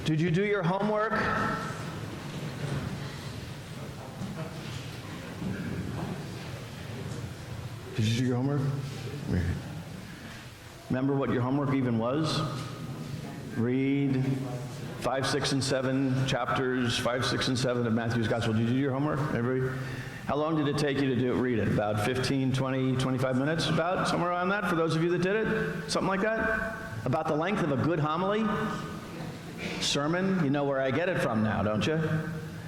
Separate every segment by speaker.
Speaker 1: Did you do your homework? Did you do your homework? Remember what your homework even was? Read 5, 6, and 7 chapters, 5, 6, and 7 of Matthew's Gospel. Did you do your homework? Everybody? How long did it take you to read it? About 15, 20, 25 minutes? About somewhere around that for those of you that did it? Something like that? About the length of a good homily? Sermon? You know where I get it from now, don't you?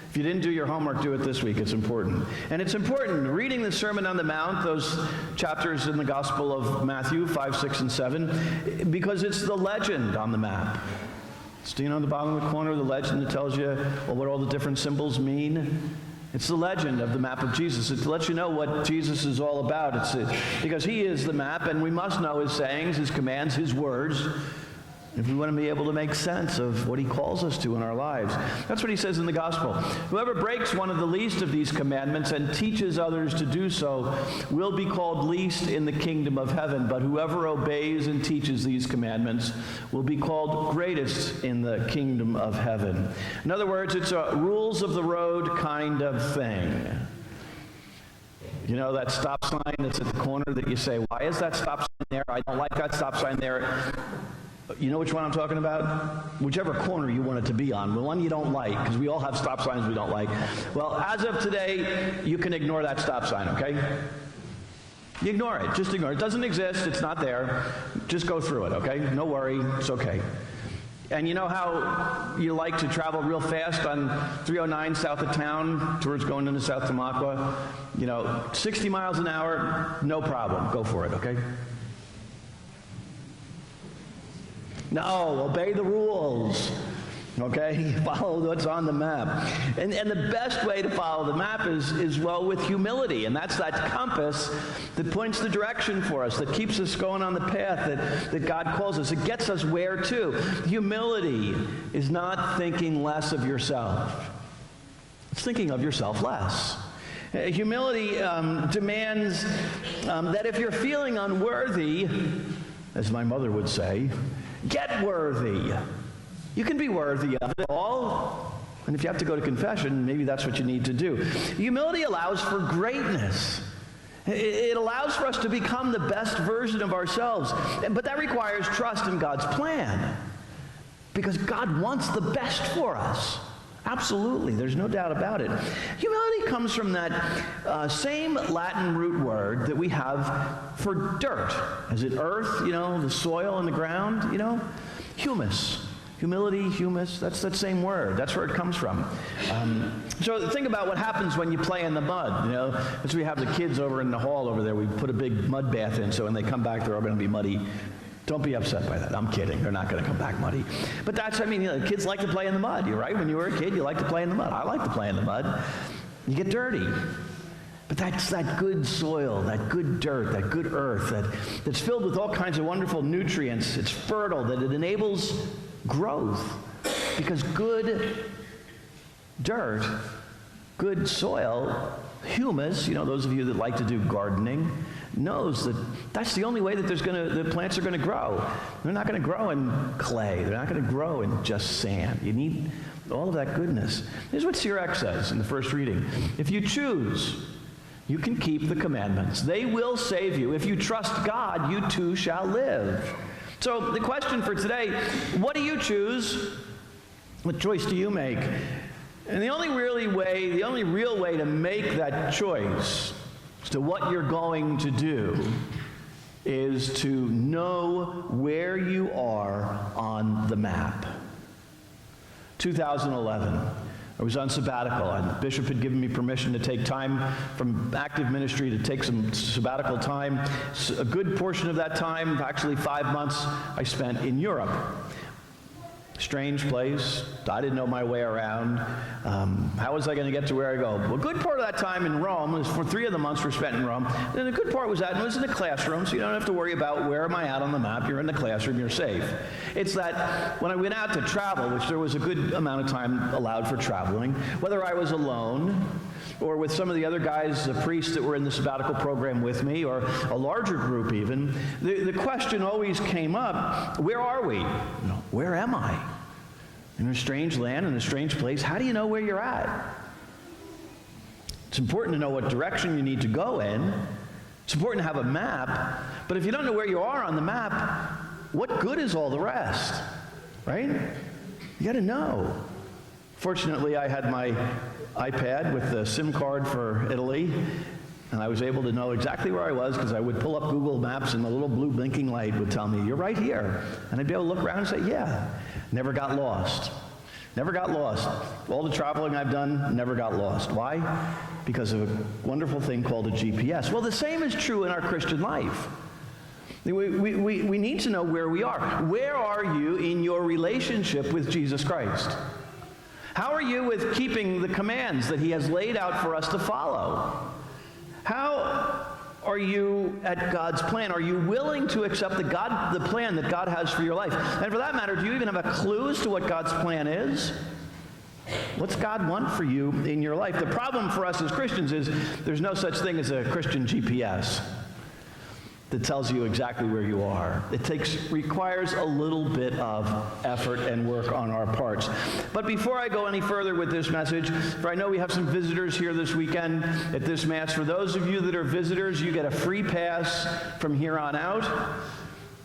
Speaker 1: If you didn't do your homework, do it this week. It's important. And it's important, reading the Sermon on the Mount, those chapters in the Gospel of Matthew, 5, 6, and 7, because it's the legend on the map. So, you know, in the bottom of the corner, the legend that tells you what all the different symbols mean. It's the legend of the map of Jesus. It lets you know what Jesus is all about. Because he is the map, and we must know his sayings, his commands, his words, if we want to be able to make sense of what he calls us to in our lives. That's what he says in the gospel. Whoever breaks one of the least of these commandments and teaches others to do so will be called least in the kingdom of heaven. But whoever obeys and teaches these commandments will be called greatest in the kingdom of heaven. In other words, it's a rules of the road kind of thing. You know that stop sign that's at the corner that you say, why is that stop sign there? I don't like that stop sign there. You know which one I'm talking about? Whichever corner you want it to be on. The one you don't like, because we all have stop signs we don't like. Well, as of today, you can ignore that stop sign, okay? You ignore it. Just ignore it. It doesn't exist. It's not there. Just go through it, okay? No worry. It's okay. And you know how you like to travel real fast on 309 south of town towards going into South Tamaqua? 60 miles an hour, no problem. Go for it, okay? No, obey the rules, okay? Follow what's on the map. And the best way to follow the map is with humility. And that's that compass that points the direction for us, that keeps us going on the path that God calls us. It gets us where to. Humility is not thinking less of yourself. It's thinking of yourself less. Humility demands that if you're feeling unworthy, as my mother would say, get worthy. You can be worthy of it all. And if you have to go to confession, maybe that's what you need to do. Humility allows for greatness. It allows for us to become the best version of ourselves. But that requires trust in God's plan. Because God wants the best for us. Absolutely, there's no doubt about it. Humility comes from that same Latin root word that we have for dirt. Is it earth, the soil and the ground, Humus. Humility, humus, that's that same word. That's where it comes from. So think about what happens when you play in the mud, As we have the kids over in the hall over there, we put a big mud bath in, so when they come back, they're all going to be muddy. Don't be upset by that. I'm kidding. They're not going to come back muddy. But kids like to play in the mud. You're right. When you were a kid, you like to play in the mud. I like to play in the mud. You get dirty. But that's that good soil, that good dirt, that good earth that's filled with all kinds of wonderful nutrients. It's fertile, that it enables growth. Because good dirt, good soil, humus, those of you that like to do gardening, knows that that's the only way that the plants are going to grow. They're not going to grow in clay. They're not going to grow in just sand. You need all of that goodness. Here's what Sirach says in the first reading. If you choose, you can keep the commandments. They will save you. If you trust God, you too shall live. So the question for today, what do you choose? What choice do you make? And the only real way to make that choice as to what you're going to do is to know where you are on the map. 2011, I was on sabbatical, and the bishop had given me permission to take time from active ministry, to take some sabbatical time. A good portion of that time, actually 5 months, I spent in Europe. Strange place. I didn't know my way around. How was I going to get to where I go? Well, a good part of that time in Rome, was for 3 of the months were spent in Rome. And the good part was that it was in the classroom, so you don't have to worry about where am I at on the map. You're in the classroom, you're safe. It's that when I went out to travel, which there was a good amount of time allowed for traveling, whether I was alone or with some of the other guys, the priests that were in the sabbatical program with me, or a larger group even, the question always came up, where are we? Where am I? in a strange land, in a strange place, how do you know where you're at? It's important to know what direction you need to go in. It's important to have a map. But if you don't know where you are on the map, what good is all the rest? Right? You got to know. Fortunately, I had my iPad with the SIM card for Italy, and I was able to know exactly where I was because I would pull up Google Maps and the little blue blinking light would tell me, you're right here. And I'd be able to look around and say, yeah. Never got lost. Never got lost. All the traveling I've done, never got lost. Why? Because of a wonderful thing called a GPS. Well, the same is true in our Christian life. We need to know where we are. Where are you in your relationship with Jesus Christ? How are you with keeping the commands that he has laid out for us to follow? How are you at God's plan? Are you willing to accept the plan that God has for your life? And for that matter, do you even have a clue as to what God's plan is? What's God want for you in your life? The problem for us as Christians is there's no such thing as a Christian GPS that tells you exactly where you are. It requires a little bit of effort and work on our parts. But before I go any further with this message, for I know we have some visitors here this weekend at this Mass. For those of you that are visitors, you get a free pass from here on out.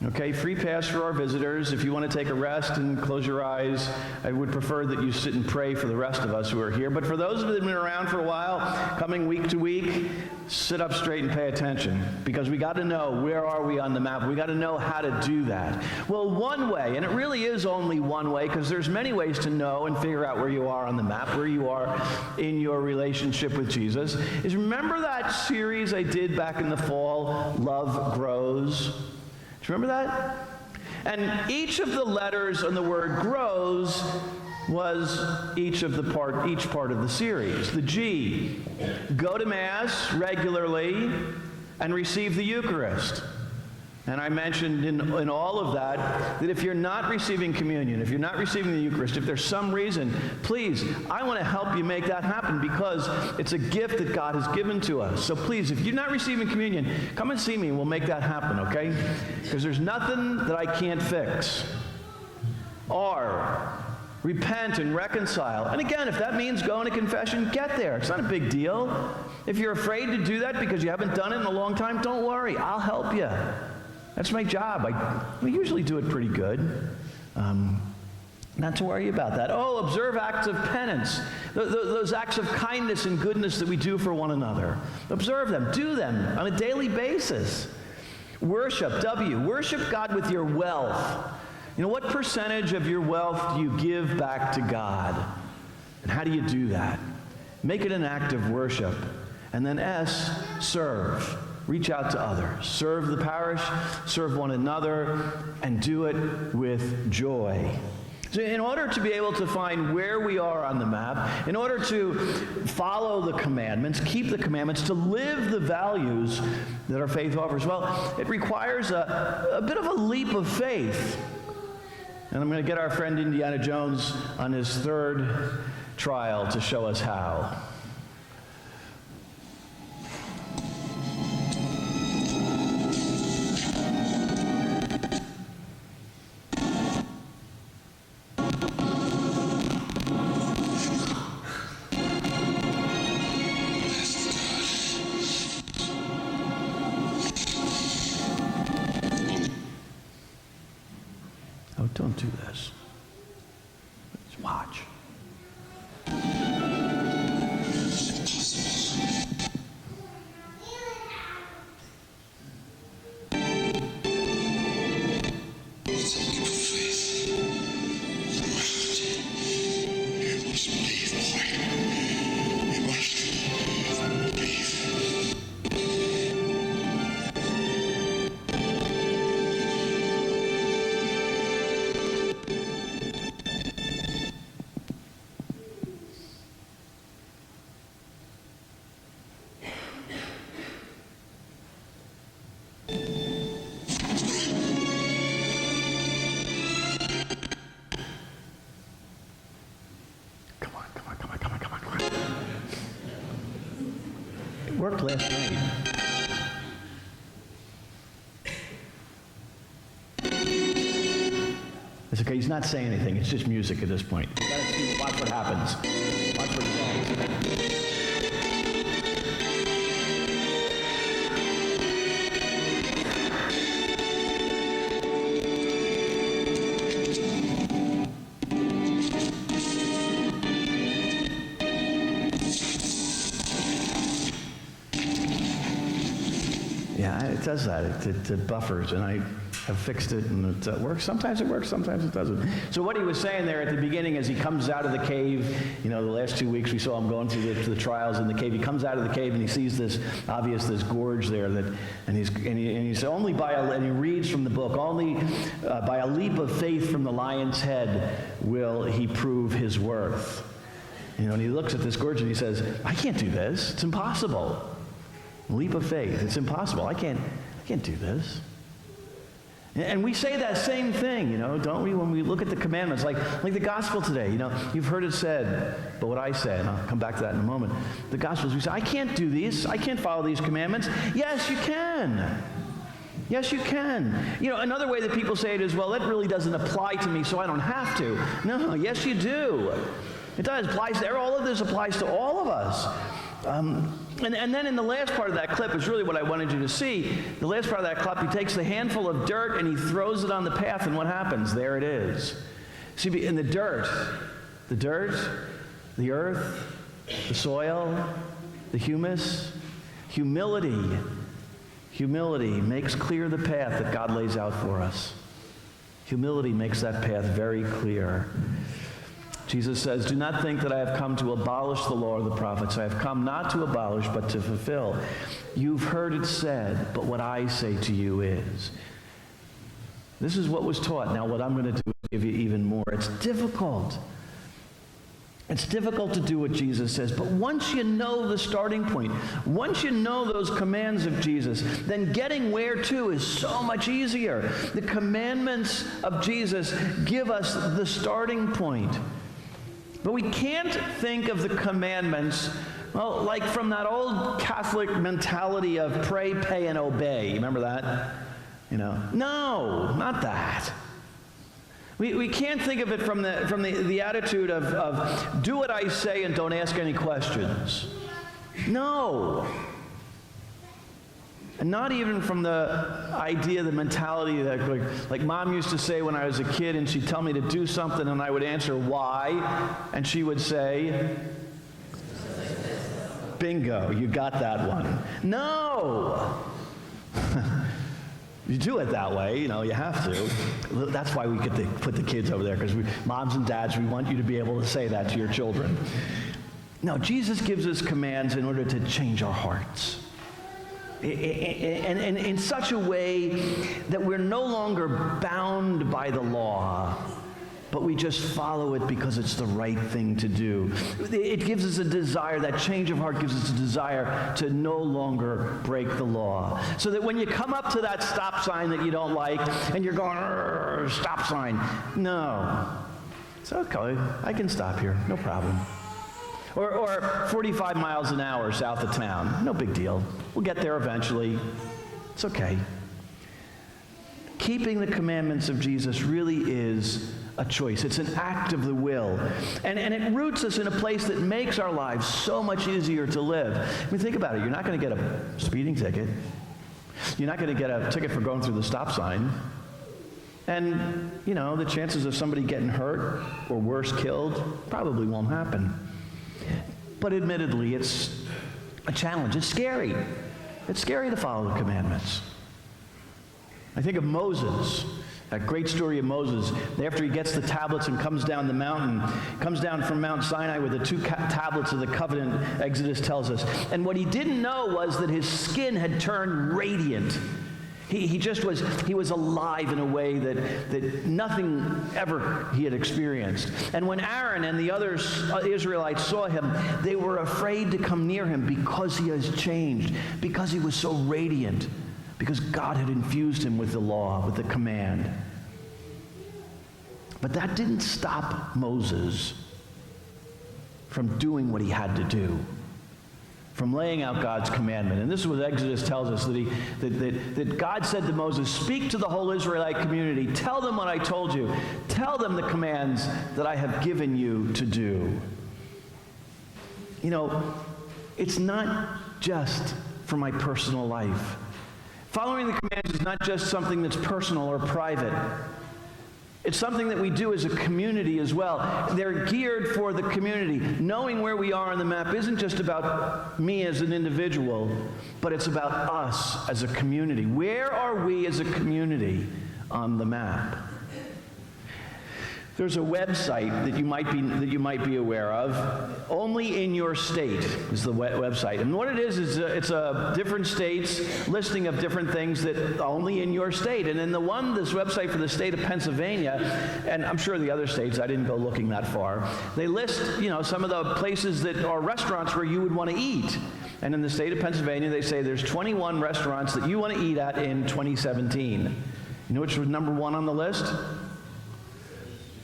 Speaker 1: Okay, free pass for our visitors. If you want to take a rest and close your eyes, I would prefer that you sit and pray for the rest of us who are here. But for those that have been around for a while, coming week to week, sit up straight and pay attention. Because we got to know, where are we on the map? We got to know how to do that. Well, one way, and it really is only one way, because there's many ways to know and figure out where you are on the map, where you are in your relationship with Jesus, is remember that series I did back in the fall, Love Grows? Do you remember that? And each of the letters on the word grows was each part of the series. The G, go to Mass regularly and receive the Eucharist. And I mentioned in all of that if you're not receiving communion, if you're not receiving the Eucharist, if there's some reason, please, I want to help you make that happen because it's a gift that God has given to us. So please, if you're not receiving communion, come and see me and we'll make that happen, okay? Because there's nothing that I can't fix. R, repent and reconcile. And again, if that means going to confession, get there. It's not a big deal. If you're afraid to do that because you haven't done it in a long time, don't worry. I'll help you. That's my job. We usually do it pretty good. Not to worry about that. Oh, observe acts of penance. Those acts of kindness and goodness that we do for one another. Observe them. Do them on a daily basis. Worship, W. Worship God with your wealth. You know, what percentage of your wealth do you give back to God? And how do you do that? Make it an act of worship. And then S, serve. Reach out to others. Serve the parish, serve one another, and do it with joy. So in order to be able to find where we are on the map, in order to follow the commandments, keep the commandments, to live the values that our faith offers, well, it requires a bit of a leap of faith. And I'm going to get our friend Indiana Jones on his third trial to show us how. Don't do this. Let's watch. It's okay, he's not saying anything. It's just music at this point. You gotta see, watch what happens. Watch what he does. Yeah, it does that. It buffers, and I have fixed it, and it works. Sometimes it works, sometimes it doesn't. So what he was saying there at the beginning, as he comes out of the cave, the last 2 weeks we saw him going through the trials in the cave. He comes out of the cave and he sees this gorge there, and he's only and he reads from the book, only by a leap of faith from the lion's head will he prove his worth. And he looks at this gorge and he says, I can't do this. It's impossible. Leap of faith. It's impossible. I can't do this. And we say that same thing, don't we, when we look at the commandments, like the gospel today. You've heard it said, but what I say, and I'll come back to that in a moment. The gospels, we say, I can't do these. I can't follow these commandments. Yes, you can. Yes, you can. Another way that people say it is, well, that really doesn't apply to me, so I don't have to. No, yes, you do. It does. All of this applies to all of us. And then in the last part of that clip is really what I wanted you to see. The last part of that clip, he takes the handful of dirt and he throws it on the path, and what happens? There it is. See, in the dirt, the earth, the soil, the humus, humility makes clear the path that God lays out for us. Humility makes that path very clear. Jesus says, do not think that I have come to abolish the law or the prophets. I have come not to abolish, but to fulfill. You've heard it said, but what I say to you is. This is what was taught. Now what I'm going to do is give you even more. It's difficult. It's difficult to do what Jesus says, but once you know the starting point, once you know those commands of Jesus, then getting where to is so much easier. The commandments of Jesus give us the starting point. But we can't think of the commandments, like from that old Catholic mentality of pray, pay, and obey. Remember that? No, not that. We can't think of it from the attitude of do what I say and don't ask any questions. No. And not even from the idea, the mentality that like Mom used to say when I was a kid, and she'd tell me to do something and I would answer why, and she would say, bingo, you got that one. No. You do it that way, you have to. That's why we get to put the kids over there, because moms and dads, we want you to be able to say that to your children. No, Jesus gives us commands in order to change our hearts. And in such a way that we're no longer bound by the law, but we just follow it because it's the right thing to do. It gives us a desire, that change of heart gives us a desire to no longer break the law. So that when you come up to that stop sign that you don't like, and you're going, stop sign, no. It's okay, I can stop here, no problem. Or 45 miles an hour south of town. No big deal. We'll get there eventually. It's okay. Keeping the commandments of Jesus really is a choice. It's an act of the will. And it roots us in a place that makes our lives so much easier to live. I mean, think about it. You're not going to get a speeding ticket. You're not going to get a ticket for going through the stop sign. And, the chances of somebody getting hurt or worse, killed, probably won't happen. But admittedly, it's a challenge. It's scary. It's scary to follow the commandments. I think of Moses, that great story of Moses. After he gets the tablets and comes down the mountain, comes down from Mount Sinai with the two tablets of the covenant, Exodus tells us. And what he didn't know was that his skin had turned radiant. He was alive in a way that nothing ever he had experienced. And when Aaron and the other Israelites saw him, they were afraid to come near him because he has changed, because he was so radiant, because God had infused him with the law, with the command. But that didn't stop Moses from doing what he had to do. from laying out God's commandment. And this is what Exodus tells us, that God said to Moses, speak to the whole Israelite community. Tell them what I told you. Tell them the commands that I have given you to do. You know, it's not just for my personal life. Following the commands is not just something that's personal or private. It's something that we do as a community as well. They're geared for the community. Knowing where we are on the map isn't just about me as an individual, but it's about us as a community. Where are we as a community on the map? There's a website that you might be aware of. Only in Your State is the website. And what it is it's a different states listing of different things that only in your state. And then this website for the state of Pennsylvania, and I'm sure the other states, I didn't go looking that far, they list, some of the places that are restaurants where you would want to eat. And in the state of Pennsylvania, they say there's 21 restaurants that you want to eat at in 2017. You know which was number 1 on the list?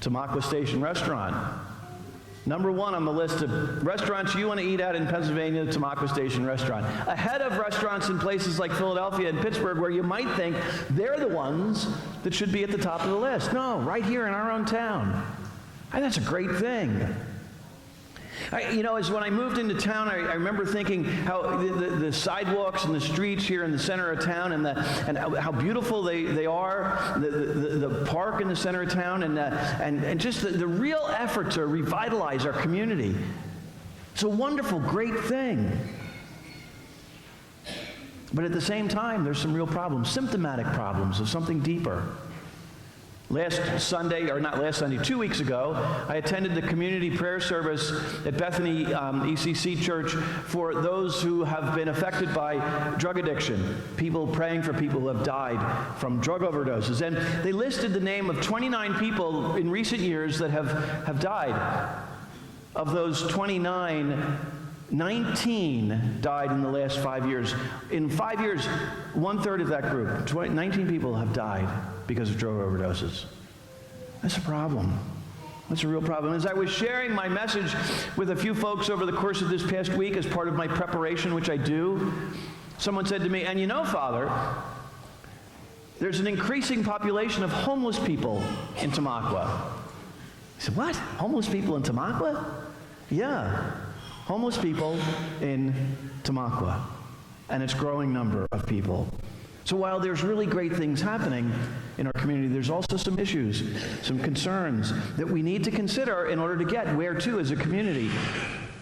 Speaker 1: Tamaqua Station Restaurant. Number 1 on the list of restaurants you want to eat at in Pennsylvania, the Tamaqua Station Restaurant. Ahead of restaurants in places like Philadelphia and Pittsburgh, where you might think they're the ones that should be at the top of the list. No, right here in our own town. And that's a great thing. As when I moved into town, I remember thinking how the sidewalks and the streets here in the center of town and how beautiful they are, the park in the center of town, and just the real effort to revitalize our community. It's a wonderful, great thing. But at the same time, there's some real problems, symptomatic problems of something deeper. 2 weeks ago, I attended the community prayer service at Bethany ECC Church for those who have been affected by drug addiction, people praying for people who have died from drug overdoses. And they listed the name of 29 people in recent years that have died. Of those 29, 19 died in the last 5 years. In 5 years, 1/3 of that group, 19 people have died because of drug overdoses. That's a problem. That's a real problem. As I was sharing my message with a few folks over the course of this past week as part of my preparation, which I do, someone said to me, and Father, there's an increasing population of homeless people in Tamaqua. I said, what? Homeless people in Tamaqua? Yeah. Homeless people in Tamaqua, and it's a growing number of people. So while there's really great things happening in our community, there's also some issues, some concerns that we need to consider in order to get where to as a community.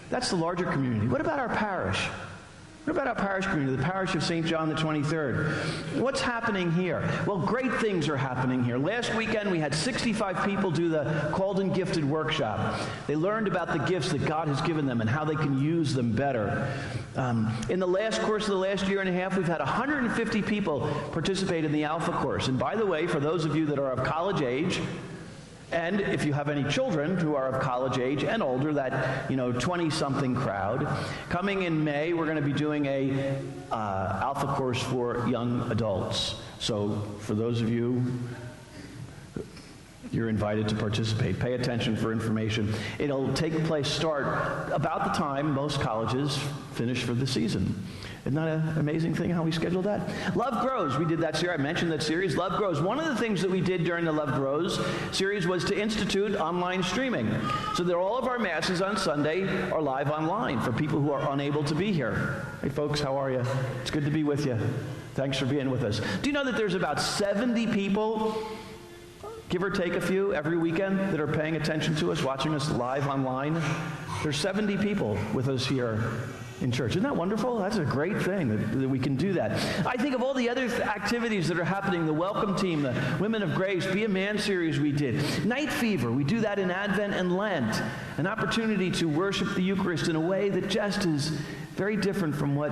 Speaker 1: That's the larger community. What about our parish? What about our parish community, the parish of St. John the 23rd? What's happening here? Well, great things are happening here. Last weekend, we had 65 people do the Called and Gifted workshop. They learned about the gifts that God has given them and how they can use them better. In the course of the last year and a half, we've had 150 people participate in the Alpha course. And by the way, for those of you that are of college age, and if you have any children who are of college age and older, that 20-something crowd, coming in May, we're going to be doing a Alpha course for young adults. So for those of you, you're invited to participate. Pay attention for information. It'll start about the time most colleges finish for the season. Isn't that an amazing thing how we scheduled that? Love Grows. We did that series. I mentioned that series. Love Grows. One of the things that we did during the Love Grows series was to institute online streaming so that all of our masses on Sunday are live online for people who are unable to be here. Hey, folks, how are you? It's good to be with you. Thanks for being with us. Do you know that there's about 70 people, give or take a few, every weekend that are paying attention to us, watching us live online? There's 70 people with us here in church. Isn't that wonderful? That's a great thing that we can do that. I think of all the other activities that are happening, the Welcome Team, the Women of Grace, Be a Man series we did. Night Fever, we do that in Advent and Lent. An opportunity to worship the Eucharist in a way that just is very different from what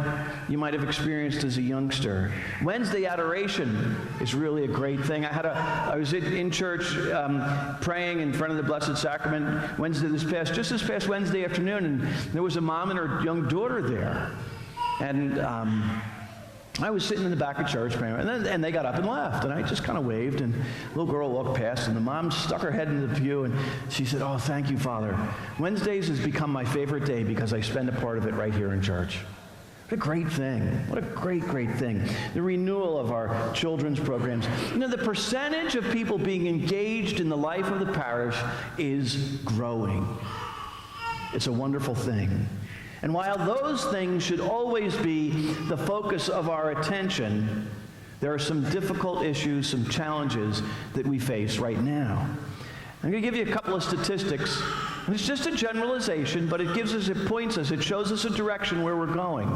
Speaker 1: you might have experienced as a youngster. Wednesday Adoration is really a great thing. I was in church praying in front of the Blessed Sacrament just this past Wednesday afternoon, and there was a mom and her young daughter there. And I was sitting in the back of church praying, and they got up and left, and I just kind of waved, and a little girl walked past, and the mom stuck her head into the pew, and she said, "Oh, thank you, Father. Wednesdays has become my favorite day because I spend a part of it right here in church." What a great thing. What a great, great thing. The renewal of our children's programs. You know, the percentage of people being engaged in the life of the parish is growing. It's a wonderful thing. And while those things should always be the focus of our attention, there are some difficult issues, some challenges that we face right now. I'm going to give you a couple of statistics. And it's just a generalization, but it gives us, it points us, it shows us a direction where we're going.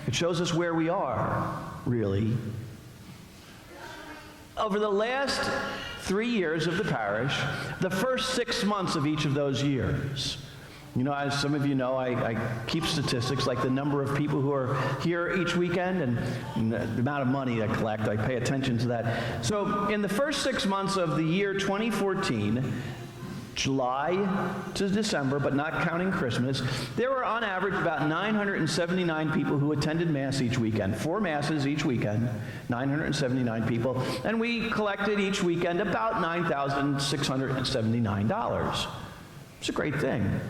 Speaker 1: It shows us where we are, really. Over the last 3 years of the parish, the first 6 months of each of those years, you know, as some of you know, I keep statistics like the number of people who are here each weekend and the amount of money I collect. I pay attention to that. So in the first 6 months of the year 2014, July to December, but not counting Christmas, there were on average about 979 people who attended Mass each weekend. 4 Masses each weekend, 979 people. And we collected each weekend about $9,679. It's a great thing.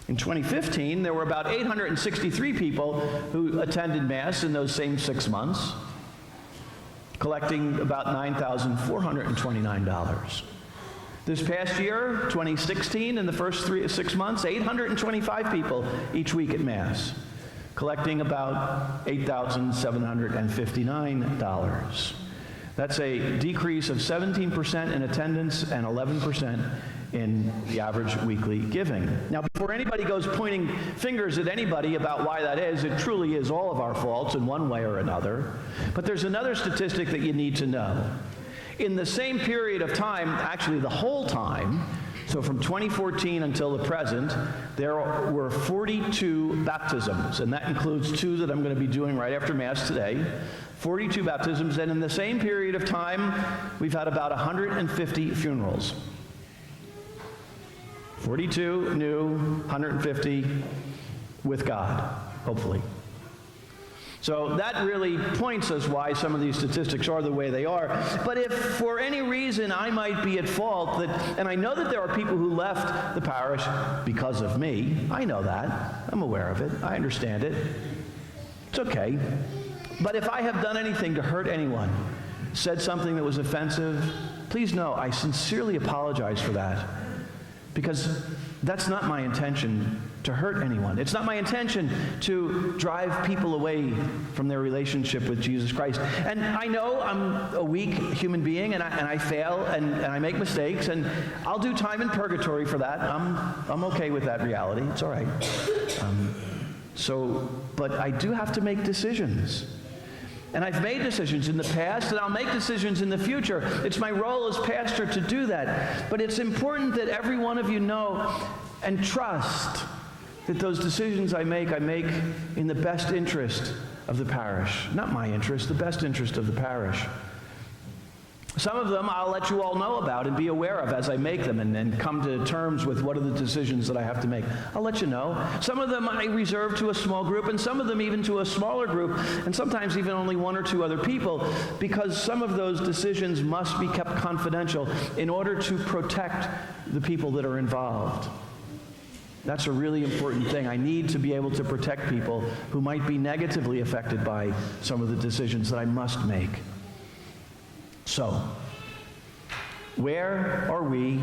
Speaker 1: In 2015, there were about 863 people who attended Mass in those same 6 months, collecting about $9,429. This past year, 2016, in the first 6 months, 825 people each week at Mass, collecting about $8,759. That's a decrease of 17% in attendance and 11% in the average weekly giving. Now, before anybody goes pointing fingers at anybody about why that is, it truly is all of our faults in one way or another. But there's another statistic that you need to know. In the same period of time, actually the whole time, so from 2014 until the present, there were 42 baptisms, and that includes 2 that I'm going to be doing right after Mass today. 42 baptisms, and in the same period of time, we've had about 150 funerals. 42 new, 150 with God, hopefully. So that really points us why some of these statistics are the way they are. But if for any reason I might be at fault, and I know that there are people who left the parish because of me, I know that, I'm aware of it, I understand it, it's okay. But if I have done anything to hurt anyone, said something that was offensive, please know I sincerely apologize for that. Because that's not my intention to hurt anyone. It's not my intention to drive people away from their relationship with Jesus Christ. And I know I'm a weak human being, and I fail, and I make mistakes, and I'll do time in purgatory for that. I'm okay with that reality. It's all right. But I do have to make decisions. And I've made decisions in the past, and I'll make decisions in the future. It's my role as pastor to do that. But it's important that every one of you know and trust that those decisions I make in the best interest of the parish. Not my interest, the best interest of the parish. Some of them I'll let you all know about and be aware of as I make them and come to terms with what are the decisions that I have to make. I'll let you know. Some of them I reserve to a small group, and some of them even to a smaller group, and sometimes even only 1 or 2 other people, because some of those decisions must be kept confidential in order to protect the people that are involved. That's a really important thing. I need to be able to protect people who might be negatively affected by some of the decisions that I must make. So, where are we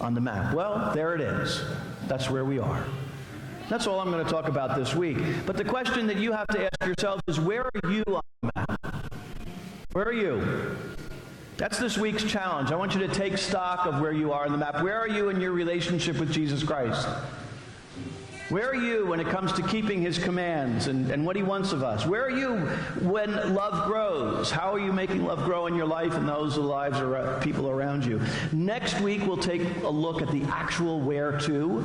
Speaker 1: on the map? Well, there it is. That's where we are. That's all I'm going to talk about this week. But the question that you have to ask yourself is, where are you on the map? Where are you? That's this week's challenge. I want you to take stock of where you are on the map. Where are you in your relationship with Jesus Christ? Where are you when it comes to keeping his commands and what he wants of us? Where are you when love grows? How are you making love grow in your life and those lives of people around you? Next week, we'll take a look at the actual where to.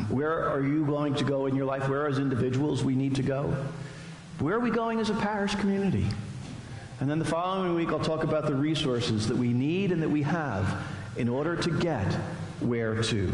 Speaker 1: Where are you going to go in your life? Where as individuals we need to go? Where are we going as a parish community? And then the following week, I'll talk about the resources that we need and that we have in order to get where to.